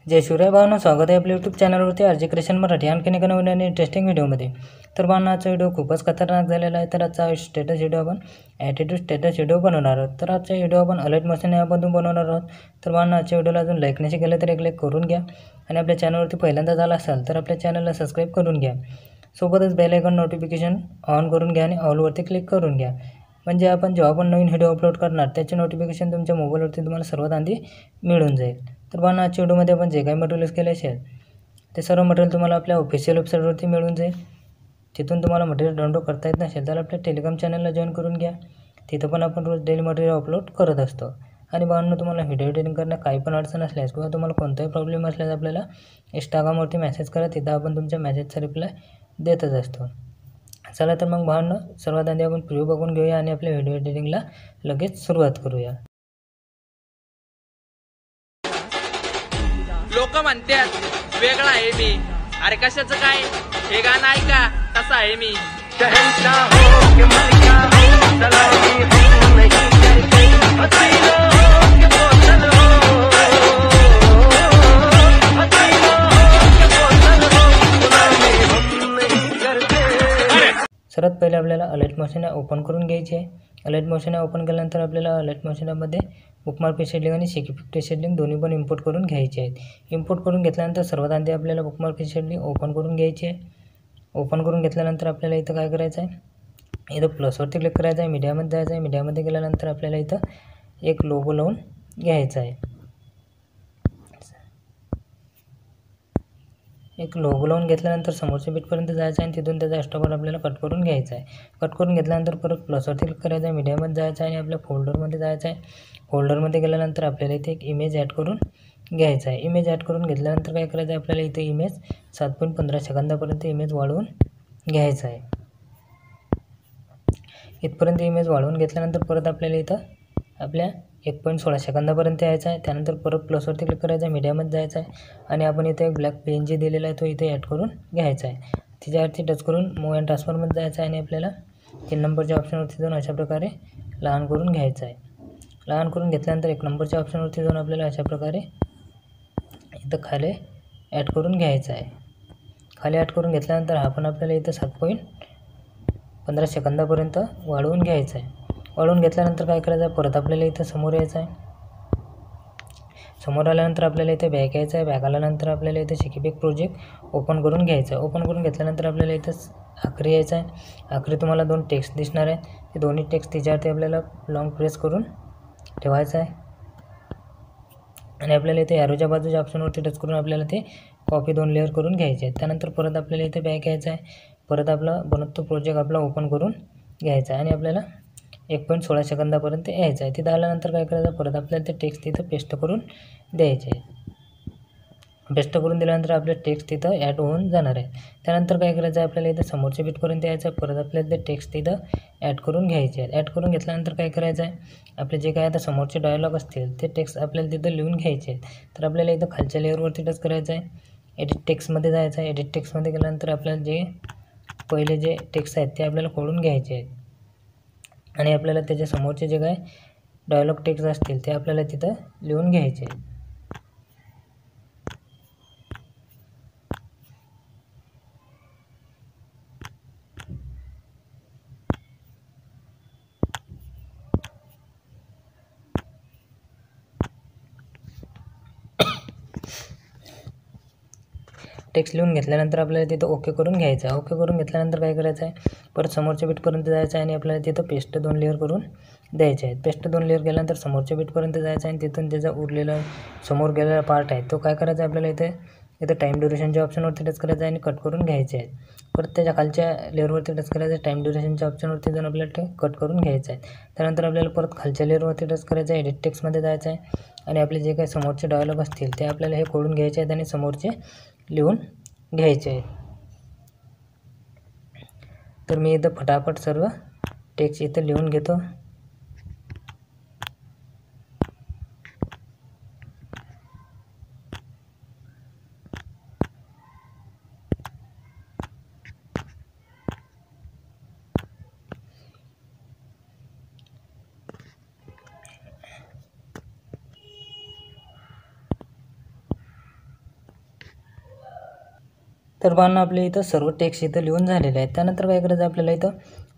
जय शिवराय भावांनो, स्वागत आहे आपल्या यूट्यूब चॅनलवरती आरजे क्रिएशन मराठी आणखीन एका नवीन आणि इंटरेस्टिंग व्हिडिओमध्ये। तर भावांनो, आजचा व्हिडिओ खूपच खतरनाक झालेला आहे। तर आजचा स्टेटस व्हिडिओ आपण ॲटिट्यूड स्टेटस व्हिडिओ बनवणार आहोत। तर आजचा व्हिडिओ आपण अलर्ट मोशन ॲपमधून बनवणार आहोत। तर भावांनो, आजच्या व्हिडिओला अजून लाईक नसेल केलं तर एक लाईक करून घ्या आणि आपल्या चॅनलवरती पहिल्यांदा झाला असाल तर आपल्या चॅनलला सबस्क्राईब करून घ्या। सोबतच बेल आयकॉन नोटिफिकेशन ऑन करून घ्या आणि ऑलवरती क्लिक करून घ्या, म्हणजे आपण जेव्हा पण नवीन व्हिडिओ अपलोड करणार त्याचे नोटिफिकेशन तुमच्या मोबाईलवरती तुम्हाला सर्वात आधी मिळून जाईल। तर भावांनो, आजच्या व्हिडिओमध्ये आपण जे काही मटेरियल यूज केले असेल ते सर्व मटेरियल तुम्हाला आपल्या ऑफिशियल वेबसाईटवरती मिळून जाईल। तिथून तुम्हाला मटेरियल डाउनलोड करता येत नसेल तर आपल्या टेलिग्राम चॅनलला जॉईन करून घ्या। तिथं पण आपण रोज डेली मटेरियल अपलोड करत असतो। आणि भावांनो, तुम्हाला व्हिडिओ एडिटिंग करण्यात काही पण अडचण असल्यास किंवा तुम्हाला कोणताही प्रॉब्लेम असल्यास आपल्याला इंस्टाग्रामवरती मेसेज करा, तिथं आपण तुमच्या मेसेजचा रिप्लाय देतच असतो। चला तर मग भावांनो, सर्वात आधी आपण प्रिव्ह्यू बघून घेऊया आणि आपल्या व्हिडिओ एडिटिंगला लगेच सुरुवात करूया। लोक म्हणतात वेगळा आहे मी, अरे कशाचं काय, हे गाणं ऐका कसं आहे मी। सर्वात पहिले आपल्याला अलर्ट मोशन ओपन करून घ्यायची आहे। अलर्ट मोशन ओपन केल्यानंतर आपल्याला अलर्ट मोशनमध्ये बुकमार्क प्रीसेट आणि सिक्युरिटी प्रीसेट दोन्ही पण इम्पोर्ट करून घ्यायचे आहेत। इम्पोर्ट करून घेतल्यानंतर सर्वात आधी आपल्याला बुकमार्क प्रीसेट ओपन करून घ्यायची आहे। ओपन करून घेतल्यानंतर आपल्याला इथं काय करायचं आहे, इथं प्लसवरती क्लिक करायचं आहे, मीडियामध्ये जायचं आहे। मीडियामध्ये गेल्यानंतर आपल्याला इथं एक लोगो लावून घ्यायचा आहे। एक लोगो लावून घेतल्यानंतर समोरच्या बीटपर्यंत जायचं आहे आणि तिथून त्याचा स्टॉपर आपल्याला कट करून घ्यायचा आहे। कट करून घेतल्यानंतर परत प्लसवरती क्लिक करायचं आहे, मीडियामध्ये जायचं आहे आणि आपल्या फोल्डरमध्ये जायचं आहे। फोल्डरमध्ये गेल्यानंतर आपल्याला इथे एक इमेज ॲड करून घ्यायचा आहे। इमेज ॲड करून घेतल्यानंतर काय करायचं आहे, आपल्याला इथे इमेज 7.15 सेकंदापर्यंत इमेज वाढवून घ्यायचं आहे। इथपर्यंत इमेज वाढवून घेतल्यानंतर परत आपल्याला इथं आपल्या 1.16 सेकंदापर्यंत यायचं आहे। त्यानंतर परत प्लसवरती क्लिक करायचं आहे, मीडियामध्ये जायचं आहे आणि आपण इथे एक ब्लॅक PNG दिलेला आहे तो इथे ॲड करून घ्यायचा आहे। तिच्यावरती टच करून मूव अँड ट्रान्सफरमध्ये जायचं आहे आणि आपल्याला 3 नंबरच्या ऑप्शनवरती जाऊन अशा प्रकारे लहान करून घ्यायचं आहे। लहान करून घेतल्यानंतर 1 नंबरच्या ऑप्शनवरती जाऊन आपल्याला अशा प्रकारे इथं खाली ॲड करून घ्यायचं आहे। खाली ॲड करून घेतल्यानंतर हा पण आपल्याला इथं 7.15 सेकंदापर्यंत वाढवून घ्यायचं आहे। वाढवून घेतल्यानंतर काय करायचं आहे, परत आपल्याला इथं समोर यायचं आहे। समोर आल्यानंतर आपल्याला इथे बॅक यायचं आहे। बॅक आल्यानंतर आपल्याला इथे सिक्युरिटी प्रोजेक्ट ओपन करून घ्यायचं आहे। ओपन करून घेतल्यानंतर आपल्याला इथं आखरी यायचं आहे। आखरी तुम्हाला 2 टेक्स्ट दिसणार आहे, ते दोन्ही टेक्स्ट तिच्यावरती आपल्याला लॉंग प्रेस करून ठेवायचं आहे आणि आपल्याला इथे ॲरोच्या बाजूच्या ऑप्शनवरती टच करून आपल्याला ते कॉपी 2 लेअर करून घ्यायचे आहेत। त्यानंतर परत आपल्याला इथे बॅक यायचं आहे। परत आपला बनत तो प्रोजेक्ट आपला ओपन करून घ्यायचा आहे आणि आपल्याला 1.16 सेकंदापर्यंत यायचं आहे। तिथं आल्यानंतर काय करायचं, परत आपल्याला ते टेक्स्ट तिथं पेस्ट करून द्यायचे आहे। पेस्ट करून दिल्यानंतर आपले टेक्स्ट तिथं ॲड होऊन जाणार आहे। त्यानंतर काय करायचं आहे, आपल्याला इथं समोरच्या बीटपर्यंत यायचं आहे। परत आपल्याला ते टेक्स्ट तिथं ॲड करून घ्यायचे आहेत। ॲड करून घेतल्यानंतर काय करायचं आहे, आपले जे काय आता समोरचे डायलॉग असतील ते टेक्स्ट आपल्याला तिथं लिहून घ्यायचे आहेत। तर आपल्याला इथं खालच्या लेअरवरती टच करायचं आहे, एडिट टेक्स्टमध्ये जायचं आहे। एडिट टेक्स्टमध्ये गेल्यानंतर आपल्याला जे पहिले जे टेक्स्ट आहेत ते आपल्याला खोडून घ्यायचे आहेत आणि आपल्याला त्याच्या समोरचे जे काय डायलॉग टेक्स्ट असतील ते आपल्याला तिथं लिहून घ्यायचे आहेत। टेक्स्ट लिहून घेतल्यानंतर आपल्याला तिथं ओके करून घ्यायचं आहे। ओके करून घेतल्यानंतर काय करायचं आहे, परत समोरच्या बीटपर्यंत जायचं आहे आणि आपल्याला तिथं पेस्ट 2 लेअर करून द्यायचे आहेत। पेस्ट 2 लेअर केल्यानंतर समोरच्या बीटपर्यंत जायचं आहे आणि तिथून त्याचा उरलेला समोर गेलेला पार्ट आहे तो काय करायचा आहे, आपल्याला इथं टाईम ड्युरेशनच्या ऑप्शनवरती टच करायचं आहे आणि कट करून घ्यायचे आहेत। परत त्याच्या खालच्या लेअरवरती टच करायचं आहे, टाईम ड्युरेशनच्या ऑप्शनवरती जाऊन आपल्याला ते कट करून घ्यायचं आहे। त्यानंतर आपल्याला परत खालच्या लेअरवरती टच करायचं आहे, एडिट टेक्स्टमध्ये जायचं आहे आणि आपले जे काही समोरचे डायलॉग असतील ते आपल्याला हे खोडून घ्यायचे आहेत आणि समोरचे लिहून घ्यायचे आहे। तर मी इथं फटाफट सर्व टेक्स्ट इथं लिहून घेतो। तर बांधणं आपल्या इथं सर्व टेक्स्ट इथं लिहून झालेले आहेत. त्यानंतर काय करायचं आपल्याला इथं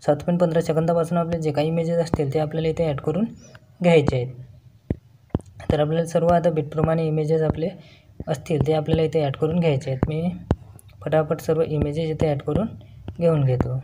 7.15 सेकंदापासून आपले जे काही इमेजेस असतील ते आपल्याला इथे ॲड करून घ्यायचे आहेत. तर आपल्याला सर्व आता बिटप्रमाणे इमेजेस आपले असतील ते आपल्याला इथे ॲड करून घ्यायचे आहेत. मी फटाफट सर्व इमेजेस इथे ॲड करून घेऊन घेतो.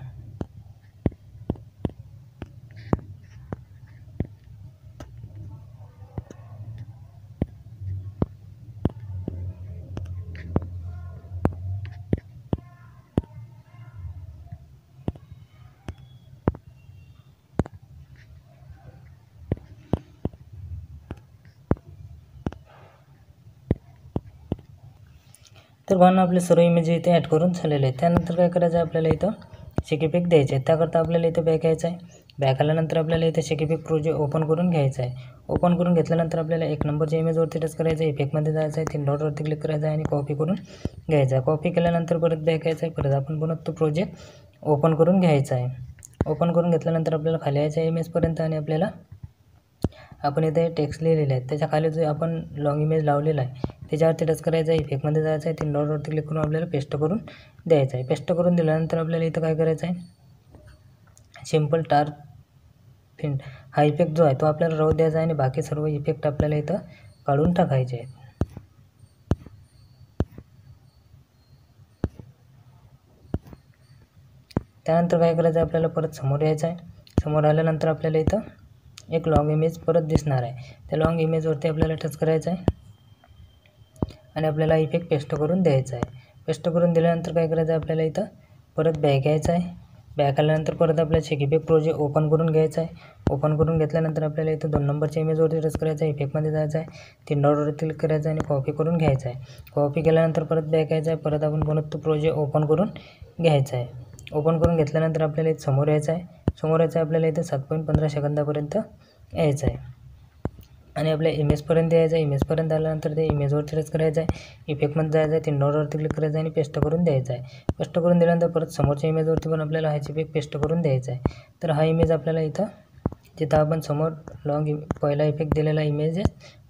तर भावना आपले सर्व इमेज इथे ॲड करून झालेले आहेत. त्यानंतर काय करायचं आहे आपल्याला इथं शेक इफेक्ट द्यायचे आहे. त्याकरता आपल्याला इथं बॅक यायचं आहे. बॅक आल्यानंतर आपल्याला इथे शेक इफेक्ट प्रोजेक्ट ओपन करून घ्यायचं आहे. ओपन करून घेतल्यानंतर आपल्याला 1 नंबरच्या इमेजवरती टच करायचं आहे. इफेक्टमध्ये जायचं आहे. 3 डॉटवरती क्लिक करायचं आहे आणि कॉपी करून घ्यायचं आहे. कॉपी केल्यानंतर परत बॅक यायचं आहे. परत आपण पुन्हा तो प्रोजेक्ट ओपन करून घ्यायचा आहे. ओपन करून घेतल्यानंतर आपल्याला खाली यायचं आहे इमेजपर्यंत आणि आपल्याला आपण इथे टेक्स्ट लिहिलेले आहेत. त्याच्या खाली जो आपण लॉंग इमेज लावलेला आहे त्याच्यावरती टच करायचं आहे. इफेक्टमध्ये जायचं आहे. 3 डॉटवरती क्लिक करून आपल्याला पेस्ट करून द्यायचं आहे. पेस्ट करून दिल्यानंतर आपल्याला इथं काय करायचं आहे, सिम्पल टार फिंट हा इफेक्ट जो आहे तो आपल्याला राहू द्यायचा आहे आणि बाकी सर्व इफेक्ट आपल्याला इथं काढून टाकायचे आहेत. त्यानंतर काय करायचं आहे आपल्याला परत समोर यायचं आहे. समोर आल्यानंतर आपल्याला इथं एक लॉंग इमेज परत दिसणार आहे. त्या लॉंग इमेजवरती आपल्याला टच करायचं आहे आणि आपल्याला इफेक्ट पेस्ट करून द्यायचा आहे. पेस्ट करून दिल्यानंतर काय करायचं आहे आपल्याला इथं परत बॅक यायचं आहे. बॅक आल्यानंतर परत आपल्याला शेक इफेक्ट प्रोजेक्ट ओपन करून घ्यायचा आहे. ओपन करून घेतल्यानंतर आपल्याला इथं 2 नंबरच्या इमेजवरती टच करायचं आहे. इफेक्टमध्ये जायचं आहे. 3 डॉटवरती क्लिक करायचं आहे आणि कॉपी करून घ्यायचं आहे. कॉपी केल्यानंतर परत बॅक यायचं आहे. परत आपण पुन्हा तो प्रोजेक्ट ओपन करून घ्यायचा आहे. ओपन करून घेतल्यानंतर आपल्याला इथं समोर यायचं आहे. समोर यायचं आहे आपल्याला इथं 7.15 सेकंदापर्यंत यायचं आहे आणि आपल्या इमेजपर्यंत यायचं आहे. इमेजपर्यंत आल्यानंतर ते इमेजवरती टच करायचं आहे. इफेक्टमध्ये जायचं आहे. 3 डॉटवरती क्लिक करायचं आहे आणि पेस्ट करून द्यायचं आहे. पेस्ट करून दिल्यानंतर परत समोरच्या इमेजवरती पण आपल्याला हाच इफेक्ट पेस्ट करून द्यायचा आहे. तर हा इमेज आपल्याला इथं जिथं आपण समोर पहिला इफेक्ट दिलेला इमेज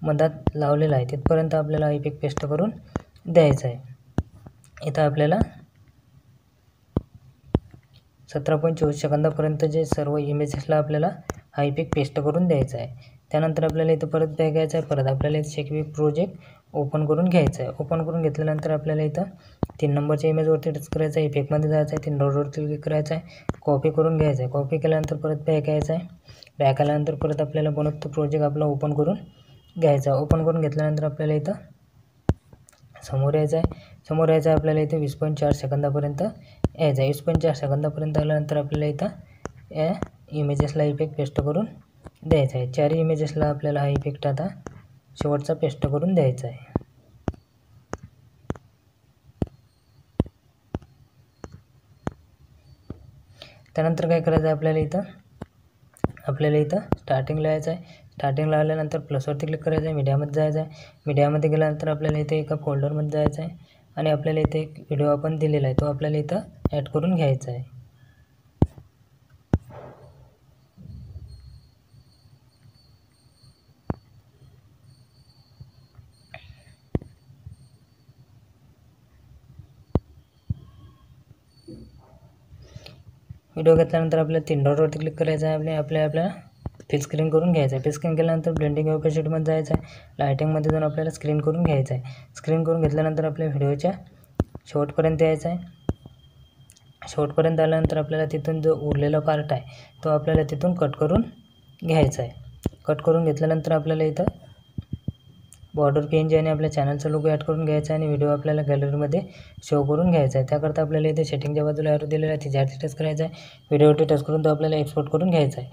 मधात लावलेला आहे तिथपर्यंत आपल्याला हा इफेक्ट पेस्ट करून द्यायचा आहे. इथं आपल्याला 17.24 सेकंदापर्यंत जे सर्व इमेजेसला आपल्याला हा इफेक्ट पेस्ट करून द्यायचा आहे. त्यानंतर आपल्याला इथं परत बॅक यायचं आहे. परत आपल्याला इथं शेक इफेक्ट प्रोजेक्ट ओपन करून घ्यायचं आहे. ओपन करून घेतल्यानंतर आपल्याला इथं 3 नंबरच्या इमेजवरती टच करायचं आहे. इफेक्टमध्ये जायचं आहे. 3 डॉटवरती क्लिक करायचं आहे. कॉपी करून घ्यायचं आहे. कॉपी केल्यानंतर परत बॅक यायचं आहे. बॅक आल्यानंतर परत आपल्याला बनवत तो प्रोजेक्ट आपला ओपन करून घ्यायचा आहे. ओपन करून घेतल्यानंतर आपल्याला इथं समोर यायचं आहे. समोर यायचं आहे आपल्याला इथं 20.4 सेकंदापर्यंत यायचं आहे. 20.4 सेकंदापर्यंत आल्यानंतर आपल्याला इथं या इमेजेसला इफेक्ट पेस्ट करून द्यायचा आहे. 4 इमेजेसला आपल्याला हा इफेक्ट आता शेवटचा पेस्ट करून द्यायचा आहे. त्यानंतर काय करायचं आहे आपल्याला इथं स्टार्टिंगला यायचं आहे. स्टार्टिंगला आल्यानंतर प्लसवरती क्लिक करायचं आहे. मीडियामध्ये जायचं आहे. मीडियामध्ये गेल्यानंतर आपल्याला इथे एका फोल्डरमध्ये जायचं आहे आणि आपल्याला इथे एक व्हिडिओ आपण दिलेला आहे तो आपल्याला इथं ॲड करून घ्यायचा आहे. व्हिडिओ घेतल्यानंतर आपल्याला 3 डॉटवरती क्लिक करायचं आहे. आपल्याला फिल स्क्रीन करून घ्यायचं आहे. फिल स्क्रीन केल्यानंतर ब्लेंडिंग ऑपोसिटमध्ये जायचं आहे. लायटिंगमध्ये जाऊन आपल्याला स्क्रीन करून घ्यायचं आहे. स्क्रीन करून घेतल्यानंतर आपल्या व्हिडिओच्या शेवटपर्यंत यायचं आहे. शेवटपर्यंत आल्यानंतर आपल्याला तिथून जो उरलेला पार्ट आहे तो आपल्याला तिथून कट करून घ्यायचा आहे. कट करून घेतल्यानंतर आपल्याला इथं बॉर्डर PNG आणि आपल्या चॅनलचा लोगो ॲड करून घ्यायचा आहे आणि व्हिडिओ आपल्याला गॅलरीमध्ये शो करून घ्यायचा आहे. त्याकरता आपल्याला इथे सेटिंगच्या बाजूला ॲरो दिलेला आहे त्याच्यावरती टच करायचा आहे. व्हिडिओवरती टच करून तो आपल्याला एक्सपोर्ट करून घ्यायचा आहे.